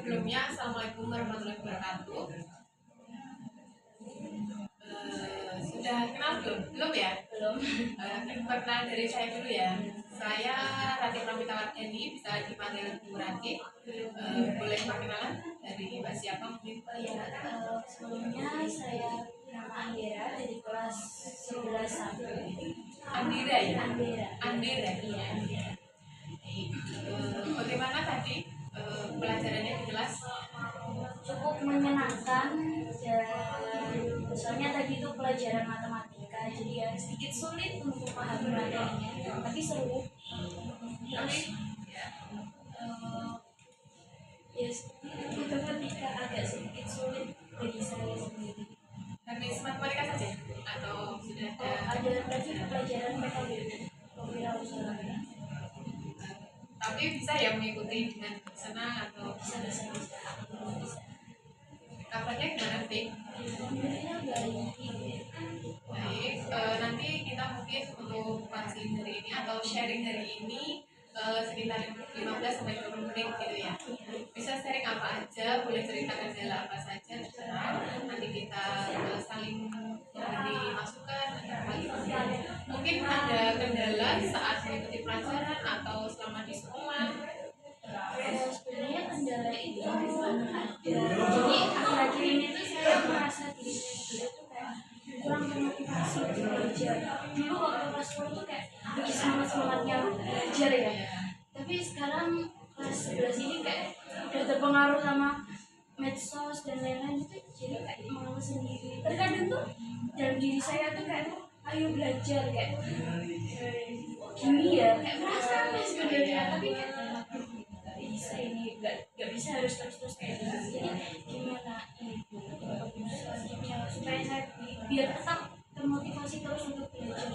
Sebelumnya, Assalamualaikum warahmatullahi wabarakatuh. Sudah kenal belum? Belum ya? Belum. Perkenalan dari saya dulu ya. Saya Ratih Pramitawat Eni, bisa dipanggil Bu Ratih. Boleh perkenalan dari Mbak siapa mungkin? Sebelumnya saya nama Andera dari kelas 11 satu. Andira ya? Andera. Andira. Iya, Andera. Bagaimana tadi pelajarannya di kelas? Cukup menyenangkan dan soalnya tadi itu pelajaran matematika, jadi ya sedikit sulit untuk memahami materinya, tapi seru. Terus eh, ya matematika agak sedikit sulit bagi saya sendiri. Habis matematika saja? Atau sudah ada? Ada lagi pelajaran PKB, kewirausahaan. Tapi bisa ya mengikuti dengan senang atau Bisa. kabarnya gimana sih? Alhamdulillah baik. Baik, nanti kita mungkin untuk counseling hari ini atau sharing hari ini sekitar 15-20 menit gitu ya. Bisa sharing apa aja, boleh cerita kendala apa saja, terserah. Nanti kita saling memberi masukan. Mungkin ada kendala saat mengikuti pelajaran atau selama di sekolah. Sebenarnya kendala itu ada. Jadi akhir-akhir ini tuh saya merasa diri saya sendiri tuh kayak kurang termotivasi untuk belajar. Dulu waktu kelas 10 tuh kayak lagi semangat-semangatnya belajar ya. Tapi sekarang kelas 11 ini kayak udah terpengaruh sama medsos dan lain-lain, itu jadi kayak malas sendiri. Terkadang tuh dalam diri saya tuh kayak ayo belajar kayak gini ya, kayak merasa sebenarnya, tapi kan nggak bisa, ini nggak bisa harus terus kayak gitu. Jadi gimana ibu supaya saya biar tetap termotivasi terus untuk belajar.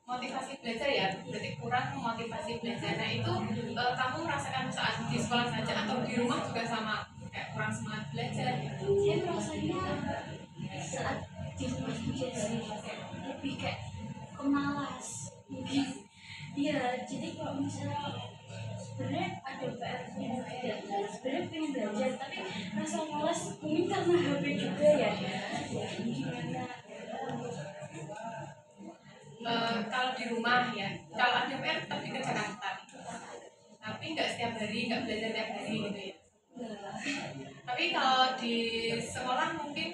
Motivasi belajar ya, berarti kurang motivasi belajar. Nah itu kamu merasakan saat di sekolah saja atau di rumah juga sama, kayak kurang semangat belajar? Saya merasanya saat di rumah saja sih, kayak lebih kayak kemalas mungkin. Iya, jadi kalau misalnya sebenarnya ada PR yang tidak, sebenarnya pengen belajar tapi rasa malas mungkin karena HP juga ya. Gimana? Kalau di rumah ya, kalau ada PR tetap dikerjakan tapi nggak setiap hari, nggak belajar tiap hari gitu ya. Tapi kalau di sekolah mungkin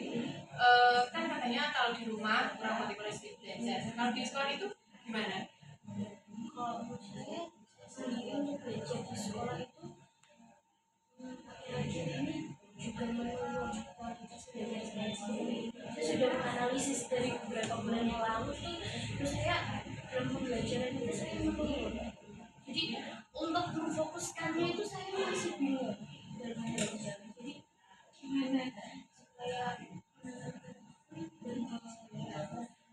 kan katanya kalau di rumah kurang motivasi belajar. Kalau di sekolah itu gimana? Kalau menurut saya sendiri untuk belajar di sekolah itu akhir-akhir ini juga menurun kualitas belajar saya sendiri. Saya sudah menganalisis dari beberapa bulan yang lalu tuh, terus saya dalam pembelajaran itu saya menurun. Jadi untuk memfokuskannya itu saya masih bingung dalam belajar. Jadi gimana supaya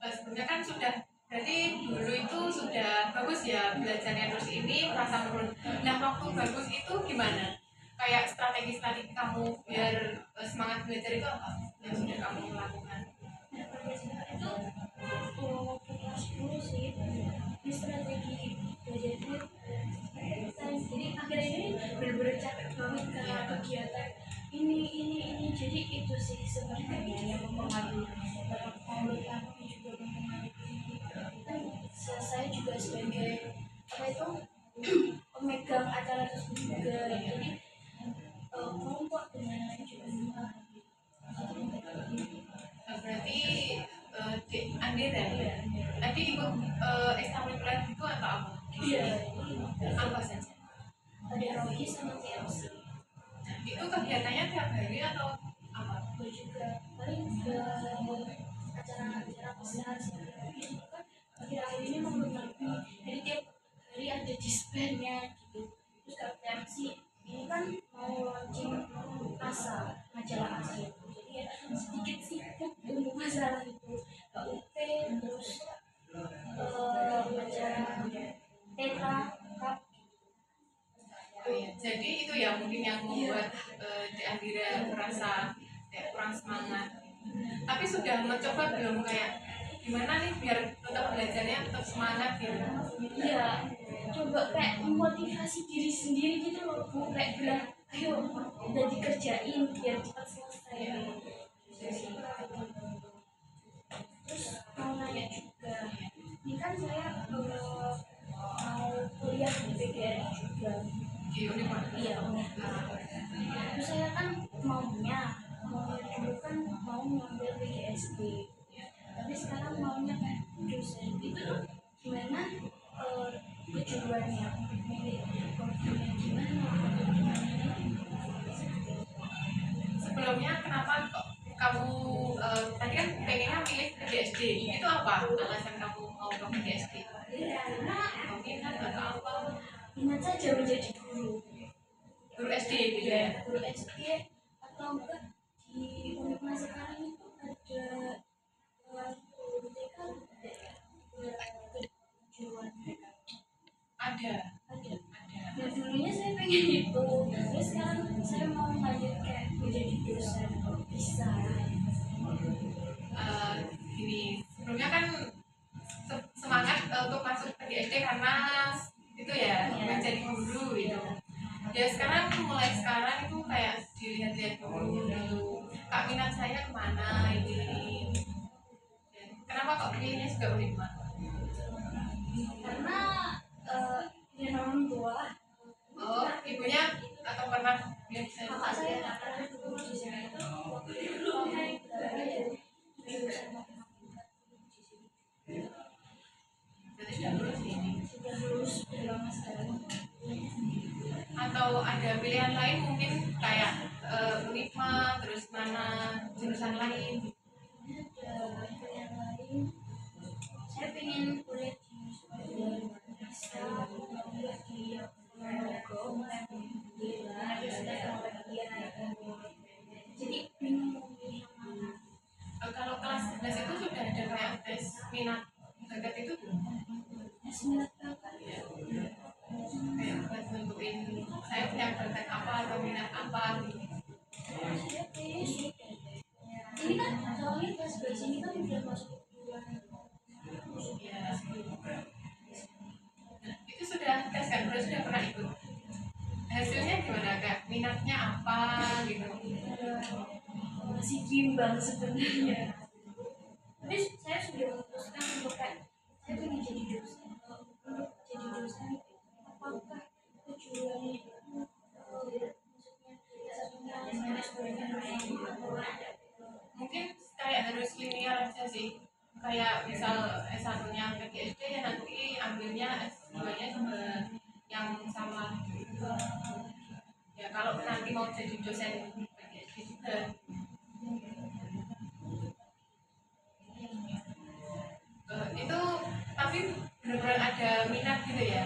Sebenarnya kan sudah, berarti dulu itu sudah bagus ya belajarnya, terus ini merasa menurun. Nah waktu bagus itu gimana? Kayak strategi kamu biar semangat belajar itu apa yang sudah kamu lakukan? itu waktu kelas 10 sih, ini strategi belajarnya. Jadi akhirnya ini benar-benar capek banget karena kegiatan ini, jadi itu sih sebenarnya yang mempengaruhi. Menurut aku juga mempengaruhi, kan saya juga sebagai apa itu pemegang acara tersebut juga, jadi kelompok dengan lain juga mempengaruhi. Berarti di Andira ya? Tadi ikut ekstrakurikuler itu atau apa? Iya, Apa saja? ada Rohi sama TMC. Itu kegiatannya tiap hari atau apa? Gue juga paling acara-acara pesiaran seperti itu kan akhir-akhir ini mempengaruhi, jadi tiap hari ada disbandnya gitu. Terus kalau TMC ini kan mau launching majalah asa itu, jadi ya sedikit sibuk untuk masalah itu. KUP terus acara Tetra Cup. Jadi itu ya mungkin yang membuat di Andira merasa kayak kurang semangat. Tapi sudah mencoba belum, kayak gimana nih biar tetap belajarnya tetap semangat gitu? Iya, coba kayak memotivasi diri sendiri gitu loh Bu, kayak bilang ayo udah dikerjain biar cepat selesai. Terus mau nanya juga, ini kan saya mau kuliah di PGRI juga. di Unipar. Iya, terus saya kan maunya dulu kan mau ngambil PGSD, tapi sekarang maunya kayak dosen. Itu tuh gimana tujuannya, milih programnya gimana? Sebelumnya kenapa kok kamu tadi kan pengennya pilih PGSD, itu apa alasan kamu mau ke PGSD? Karena Minat atau apa? minat saja menjadi guru, Guru SD gitu ya? guru SD atau enggak di universitas sekarang itu ada guru TK tujuan Ada. ada. Nah dulunya saya pengen itu, terus sekarang saya mau lanjut kayak menjadi dosen kalau bisa. Gini, sebelumnya kan semangat untuk masuk PGSD karena itu ya menjadi guru gitu. Ya sekarang mulai sekarang itu kayak dilihat-lihat dulu gitu. Kak minat saya kemana ini? Kenapa kok pilihnya juga Unima? Karena dia orang tua, Oh, ibunya atau pernah lihat saya? kakak saya tak pernah dulu di sana itu waktu itu kamu berada di jurusan matematika di sini. Berarti sudah lulus ini. Sudah lulus sudah lama sekali. Atau ada pilihan lain mungkin kayak Unima terus mana jurusan lain? Ada pilihan lain, saya pengen kuliah di Surabaya, bisa kuliah di Ponorogo, di Universitas Muhammadiyah. Jadi bingung mau pilih yang mana. Kalau kelas 11 itu sudah ada kayak tes minat bakat itu belum? Minat bakat Ya, kayak buat nentuin saya punya bakat apa atau minat apa gitu. saya kayaknya sudah deh. Ini kan soalnya kelas 11 ini kan udah masuk bulan Ya, itu sudah tes kan, terus sudah pernah ikut. Hasilnya gimana kak? Minatnya apa gitu? masih bimbang sebenarnya. Tapi saya sudah memutuskan untuk kayak saya pengen jadi dosen. Untuk jadi dosen apakah tujuannya maksudnya satunya saya sebagai dosen atau ada Mungkin kayak harus linear aja sih. Kayak misal S1-nya PGSD ya nanti ambilnya S2-nya juga yang sama. Ya kalau nanti mau jadi dosen PGSD juga. Itu tapi benar-benar ada minat gitu ya.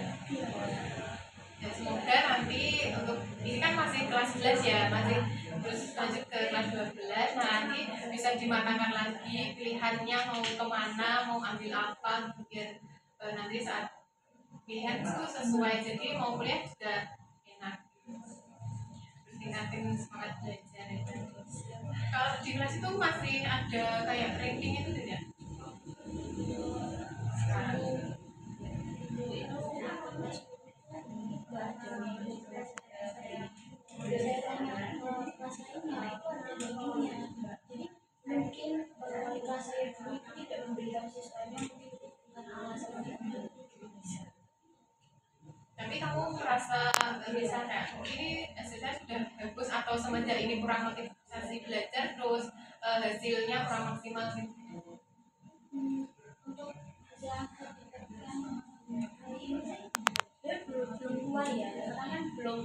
Ya semoga nanti untuk ini kan masih kelas 11 ya, masih terus lanjut ke kelas 12. Nah nanti bisa dimatangkan lagi pilihannya mau kemana, mau ambil apa biar nanti saat pilihan itu sesuai, jadi mau kuliah juga enak, terus tingkatin semangat belajar ya. Kalau di kelas itu masih ada kayak ranking itu tidak sekarang? saya tanya ke kelas lainnya itu ada linknya. Jadi mungkin wali kelas saya dulu itu tidak memberikan siswanya mungkin itu bukan alasan itu. Tapi kamu merasa bisa kayak ini hasil saya sudah bagus atau semenjak ini kurang motivasi belajar terus hasilnya kurang maksimal gitu? Untuk hasil angket yang kali ini saya sebenarnya belum keluar ya, karena kan belum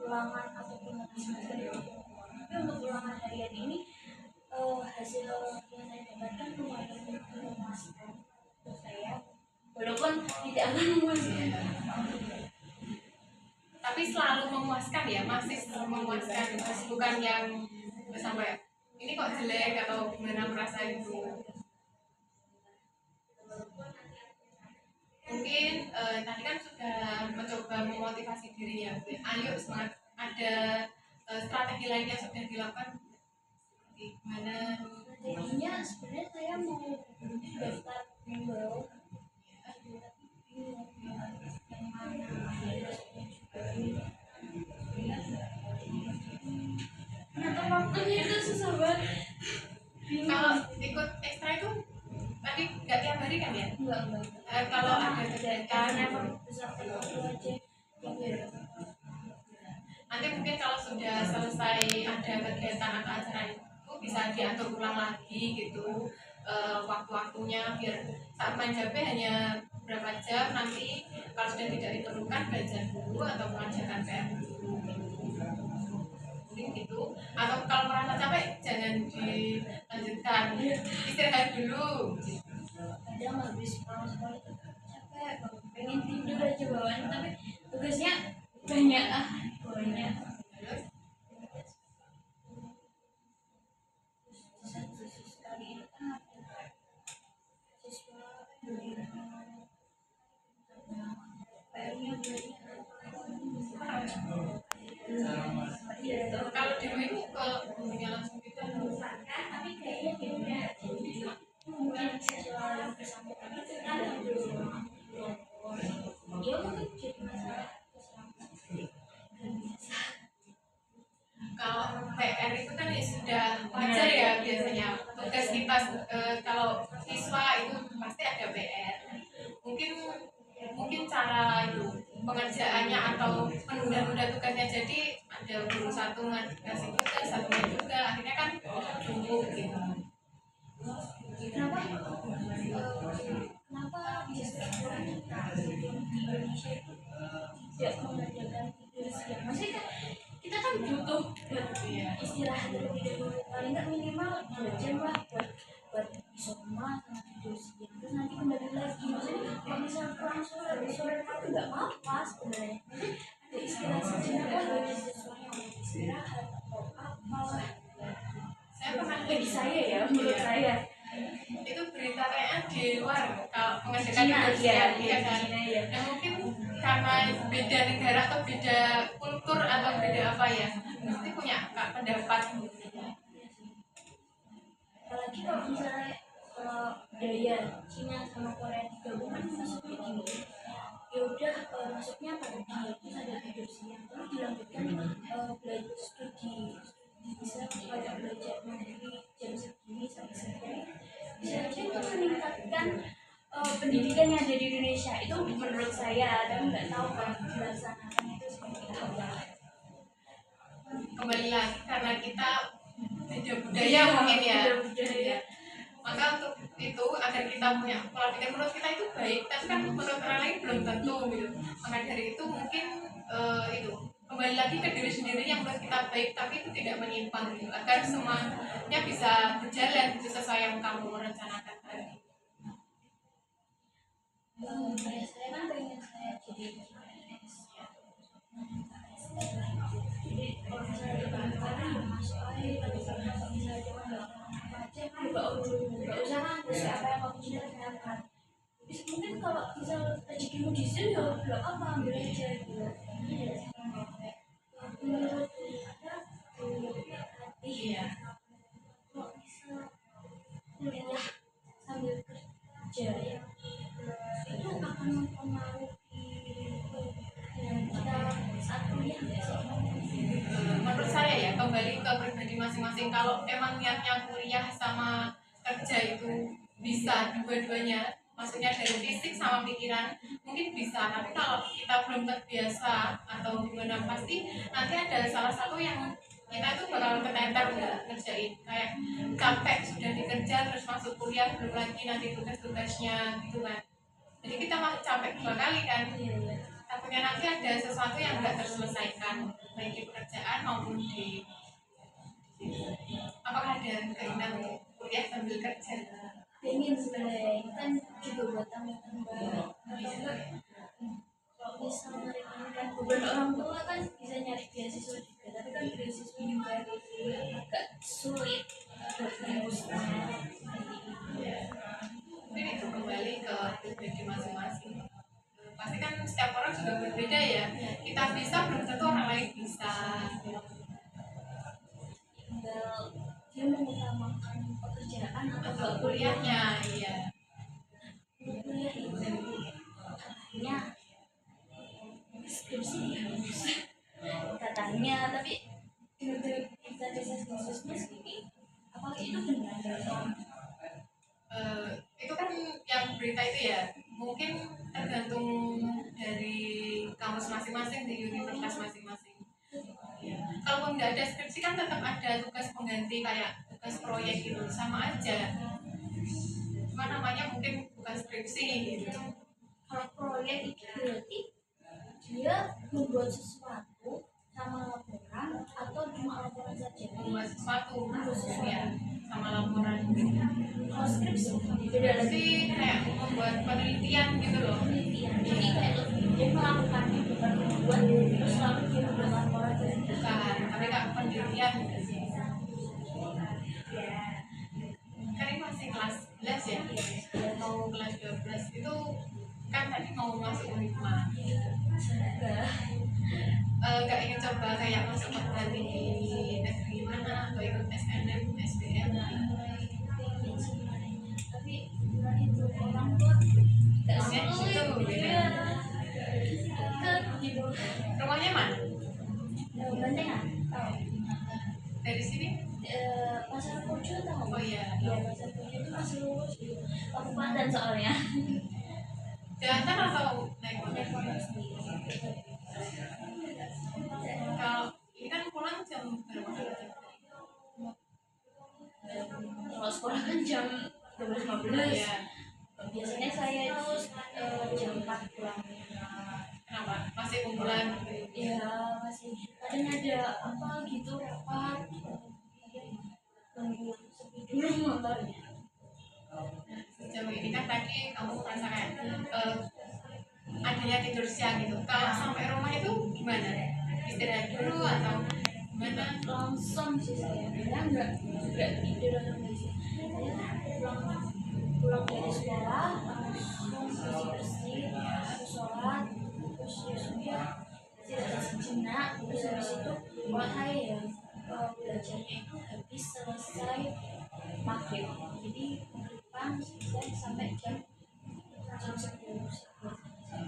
ulangan ataupun semester itu. Tapi untuk ulangan harian ini hasil yang saya dapatkan lumayan memuaskan untuk saya, walaupun tidak akan memuaskan. Tapi selalu memuaskan ya, masih selalu memuaskan, bukan yang sampai ini kok jelek atau gimana merasa itu. Mungkin tadi kan sudah mencoba memotivasi diri ya, ayo semangat, ada strategi lain yang sudah dilakukan seperti gimana? Strateginya sebenarnya saya mau daftar bimbel, tapi bingung yang kemana juga ngatur waktunya itu susah banget. Kalau ikut ekstra itu tadi nggak tiap hari kan ya? Enggak Kalau ada karena kegiatan emang besar waktu aja ya. nanti mungkin kalau sudah selesai ada kegiatan atau acara itu bisa diatur ulang lagi gitu, waktu-waktunya biar saat main HP hanya berapa jam, nanti kalau sudah tidak diperlukan belajar dulu atau mengerjakan PR dulu mungkin gitu. Atau kalau merasa capek jangan dilanjutkan, istirahat dulu. Kadang habis pulang sekolah itu capek banget, pengen tidur aja bawaan, tapi tugasnya banyak banyak. Satu sekali itu kan siswa PR-nya Kalau dulu itu ke bimbingan langsung gitu. tapi kayaknya dia mungkin siswa yang bersangkutan itu ada dia mungkin jadi masalah Kalau PR itu kan ya sudah wajar ya biasanya tugas kita, kalau siswa itu pasti ada PR. Mungkin cara itu pengerjaannya atau menunda-nunda tugasnya, jadi ada guru satu ngasih tugas satunya juga akhirnya kan numpuk gitu. kenapa justru kita di Indonesia itu tidak mengadakan tidur siang, maksudnya kan kita kan butuh buat istirahat terlebih dahulu, paling nggak minimal 2 jam lah buat bisa rumah sama tidur siang, terus nanti kembali lagi. Maksudnya kalau misal pulang sore itu nggak apa-apa sebenarnya, maksudnya ada istirahat sejenak lah bagi siswa yang mau istirahat atau apa. Saya pernah Bagi saya ya, menurut saya itu berita kayaknya di luar kalau mengerjakan Cina, tidur siang ya kan. Cina ya. Ya mungkin karena beda negara atau beda kultur atau beda apa ya, mesti punya pendapat. Apalagi kalau misalnya budaya Cina sama Korea digabungkan maksudnya gini, ya udah masuknya pagi terus ada tidur siang terus dilanjutkan belajar studi bisa kayak belajar mandiri jam segini sampai segini, bisa aja itu meningkatkan pendidikan yang ada di Indonesia. Itu menurut saya, dan nggak tahu kalau dilaksanakan itu seperti apa. Kembali lagi karena kita beda budaya mungkin ya. Beda budaya. Maka untuk itu agar kita punya pola pikir menurut kita itu baik, tapi kan menurut orang lain belum tentu gitu. Maka dari itu mungkin itu kembali lagi ke diri sendiri yang menurut kita baik tapi itu tidak menyimpang gitu, agar semuanya bisa berjalan sesuai yang kamu rencanakan tadi. Kayak saya kan pengen saya jadi PNS ya. Jadi kalau misalnya di kantor ya masuk aja, tapi kalau misalnya cuma nggak apa aja kan nggak usah ngapus apa yang kamu cita-citakan. Bisa mungkin kalau misal rezekimu di sini ya nggak apa ambil aja gitu. Menurut ada hati Iya. kok bisa kuliah sambil kerja ya itu akan mempengaruhi kita saat kuliah nggak sih? Menurut saya ya kembali ke pribadi masing-masing. Kalau emang niatnya kuliah sama kerja itu bisa dua-duanya, maksudnya dari fisik sama pikiran mungkin bisa, tapi kalau kita belum terbiasa atau gimana pasti nanti ada salah satu yang kita itu bakal keteter untuk ngerjain, kayak capek sudah dikerja terus masuk kuliah belum lagi nanti tugas-tugasnya gitu kan, jadi kita masih capek 2 kali kan. Takutnya nanti ada sesuatu yang nggak terselesaikan baik di pekerjaan maupun di apakah ada keinginan untuk kuliah sambil kerja. Pengen sebenarnya kan juga buat tambah-tambah atau enggak kalau bisa meringankan beban orang tua kan bisa nyari beasiswa juga, tapi kan beasiswa juga agak sulit buat menembusnya. Mungkin itu kembali ke pribadi masing-masing, pasti kan setiap orang juga berbeda ya, kita bisa belum tentu orang lain bisa. Tinggal dia mengutamakan pekerjaan atau Atau enggak kuliahnya. kuliahnya iya. Kuliah itu katanya kabarnya, tapi dengar kita desas-desusnya sendiri apakah itu benar? Itu kan yang berita itu ya mungkin tergantung dari kampus masing-masing di universitas masing-masing. Kalaupun nggak ada skripsi kan tetap ada tugas pengganti kayak tugas proyek gitu, sama aja. Cuma namanya mungkin bukan skripsi gitu. Kalau proyek itu berarti dia membuat sesuatu sama laporan atau cuma laporan saja? Membuat sesuatu ya sama laporan. Kalau skripsi beda lagi. Skripsi kayak membuat penelitian gitu loh. Penelitian, jadi kayak lebih dia melakukannya bukan membuat terus lalu dia membuat laporan dan Bukan, tapi kayak penelitian. Kan ini masih kelas 11 ya, mau kelas 12 itu kan tadi mau masuk Unipma. Gak ingin coba kayak masuk perguruan tinggi negeri mana atau ikut SNM, SBM. tapi itu orang tua nggak Itu beda. ke gitu. Rumahnya mana? Bantengan tahu? Dari sini? Pasar Pojo tahu? Oh iya. Ya, Pasar Pojo itu masih lurus di kabupaten soalnya. Jalan atau naik Naik motor? motor sendiri. Kalau ini kan pulang jam berapa? Kalau sekolah kan jam 12.15. Iya. Biasanya saya itu jam 4 pulang. Kenapa? Masih kumpulan? Ya masih kadang ada apa gitu rapat. Nunggu sepi dulu motornya. Sejauh ini kan tadi kamu merasa kayak adanya tidur siang gitu. Kalau sampai rumah itu gimana? Istirahat dulu atau gimana? Langsung sih saya nggak tidur atau nggak sih, saya pulang dari sekolah langsung bersih terus sholat terus ya sudah istirahat sejenak terus habis itu kalau saya ya belajarnya itu habis selesai maghrib, jadi maghriban selesai sampai jam 10 saya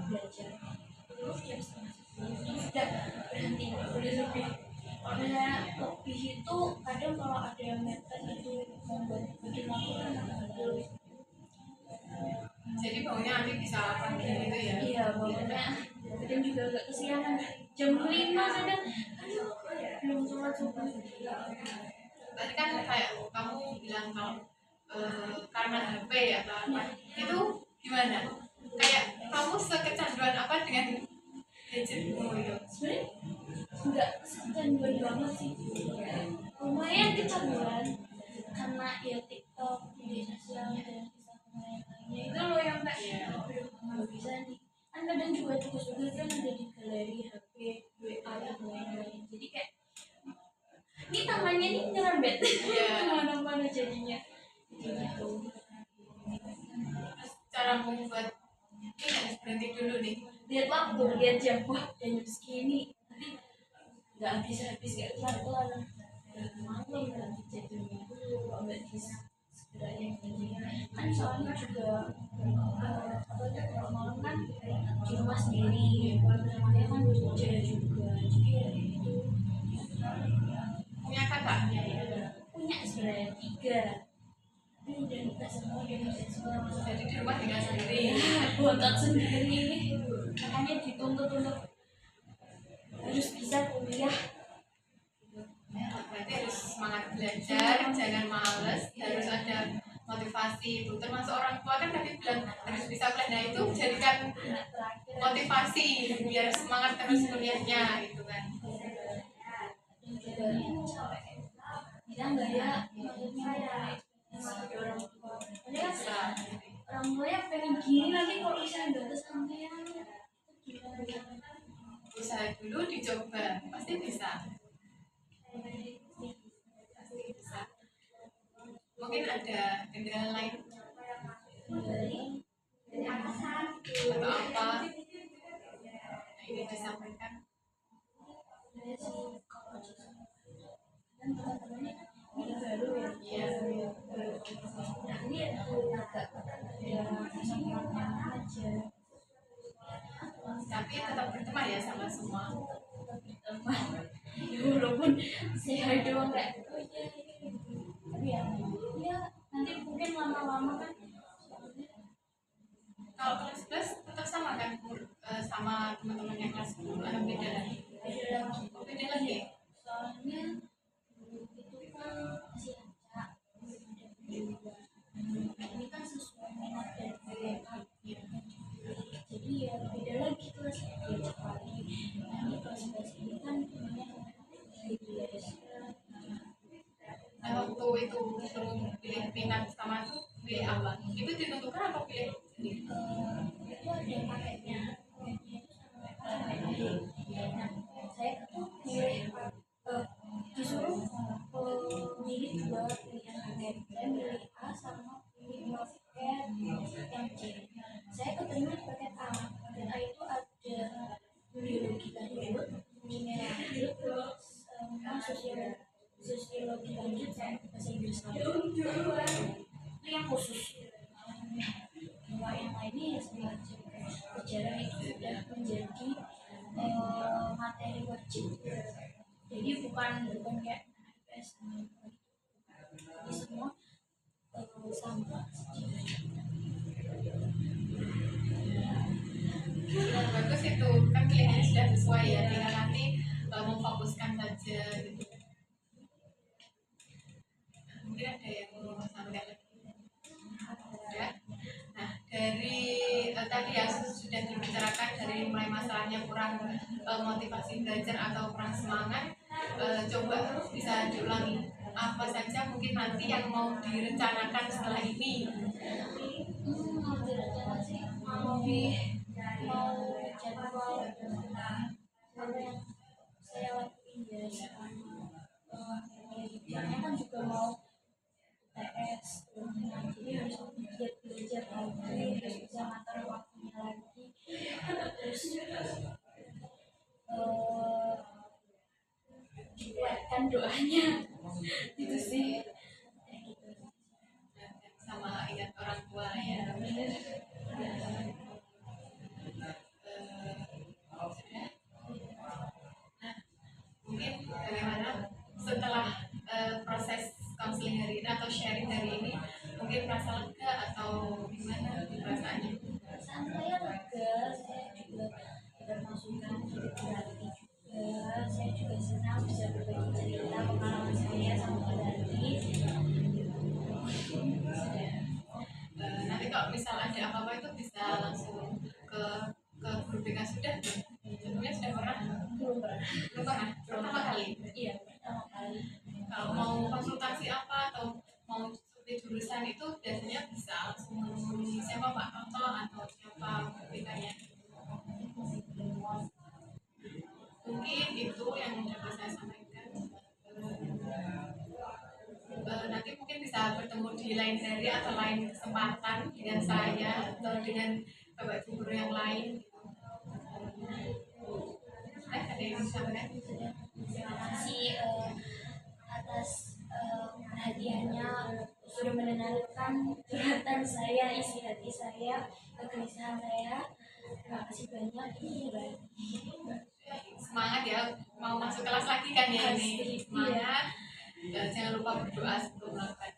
belajar terus jam setengah 10 sudah berhenti, boleh lebih. Karena lebih itu kadang kalau ada yang mepet itu membuat bikin laporan agak Jadi baunya nanti bisa pagi gitu ya? iya pokoknya kadang juga agak kesiangan jam 5 kadang aduh belum sholat subuh. Tadi kan kayak kamu bilang kalau karena HP ya atau apa itu gimana? Kayak kamu sekecanduan apa dengan gadgetmu itu? Sebenarnya nggak kecanduan banget sih, lumayan kecanduan karena ya TikTok, media sosial dan Instagram lainnya itu loh yang kayak nggak bisa nih, kan kadang juga tugas-tugas kan ada di galeri HP, WA dan lain-lain, jadi kayak ini tangannya nih nyerempet kemana-mana jadinya gitu. Terus cara membuat ini harus berhenti dulu nih. Lihat waktu, lihat jam, wah jam segini tapi nggak habis kayak pelan-pelan malam lagi jadinya kalau nggak bisa segera yang kan soalnya juga apa tuh kalau malam kan di rumah sendiri namanya kan kerja juga jadi ya itu Punya kakak? punya sebenarnya 3 tapi udah nikah semua Jadi di rumah tinggal sendiri. bontot sendiri makanya dituntut untuk harus bisa kuliah. Berarti harus semangat belajar, jangan males, harus ada motivasi itu. Termasuk orang tua kan tadi bilang harus bisa kuliah, nah itu jadikan motivasi biar semangat terus kuliahnya gitu kan. Dan juga bisa nggak ya maksudnya ya sama orang tua padahal Bisa. orang tua ya pengen gini nanti kalau misalnya nggak kesampaian gimana Usaha dulu dicoba, pasti bisa. Pasti bisa. Mungkin ada kendala lain atau apa yang ingin disampaikan. dan teman-temannya ini baru ya Iya. nah ini agak ya sama aja Tapi tetap berteman ya sama semua. teman saya doang kayak oh iya ini tapi ya ya nanti mungkin lama-lama kan Kalau kelas 11 tetap sama kan sama teman-teman yang kelas 10 atau beda lagi? beda lagi Oh, beda lagi. soalnya dulu itu kan masih acak ini kan sesuai minat dan bakat jadi ya beda lagi kelas beda lagi nanti kelas 11 ini kan temennya dari biasa Nah, waktu itu suruh pilih minat sama tuh pilih apa? Itu ditentukan atau pilih sendiri? itu ada paketnya paketnya itu sama paketnya nah saya tuh milih disuruh milih dua pilihan paket saya milih A sama pilih dua paket yang C saya keterima di paket A itu ada biologi lanjut kimia lanjut terus sosiologi lanjut sama bahasa Inggris lanjut itu yang khusus dua yang lainnya ya sama aja sejarah itu sudah menjadi materi wajib jadi bukan kayak IPS sama jadi semua sama Bagus itu kan pilihannya sudah sesuai ya, tinggal nanti memfokuskan saja gitu. Mungkin ada yang mau sampaikan lagi? Ada. Nah, dari tadi ya sudah dibicarakan dari mulai masalahnya kurang motivasi belajar atau kurang semangat, coba bisa diulangi apa saja mungkin nanti yang mau direncanakan setelah ini. mau direncana sih mau jadwal apa yang saya lakuin ya soalnya kan juga mau TS jadi harus giat belajar lagi terus bisa ngatur waktunya lagi terus dikuatkan doanya itu sih Sama ingat orang tua ya. Mungkin bagaimana setelah proses konseling hari ini atau sharing hari ini, mungkin merasa lega atau gimana perasaannya? perasaan saya lega saya juga dapat masukan dari berarti juga saya juga senang bisa berbagi cerita pengalaman saya sama berarti Nanti kalau misal ada apa-apa itu bisa langsung ke guru BK sudah tuh. Sebelumnya sudah pernah? belum pernah Belum pernah? Pertama kali? iya pertama kali Kalau mau konsultasi apa atau mau seperti jurusan itu biasanya bisa langsung menghubungi siapa Pak Toto atau siapa BK-nya. Mungkin itu yang dapat saya sampaikan. Nanti mungkin bisa bertemu di lain hari atau lain kesempatan dengan saya atau dengan bapak ibu guru yang lain. Ada yang disampaikan? terima kasih atas perhatiannya sudah mendengarkan curhatan saya isi hati saya kegelisahan saya terima kasih banyak ini baik Semangat ya, mau masuk kelas lagi kan ya ini. Pasti, Semangat. Dan jangan lupa berdoa sebelum melakukan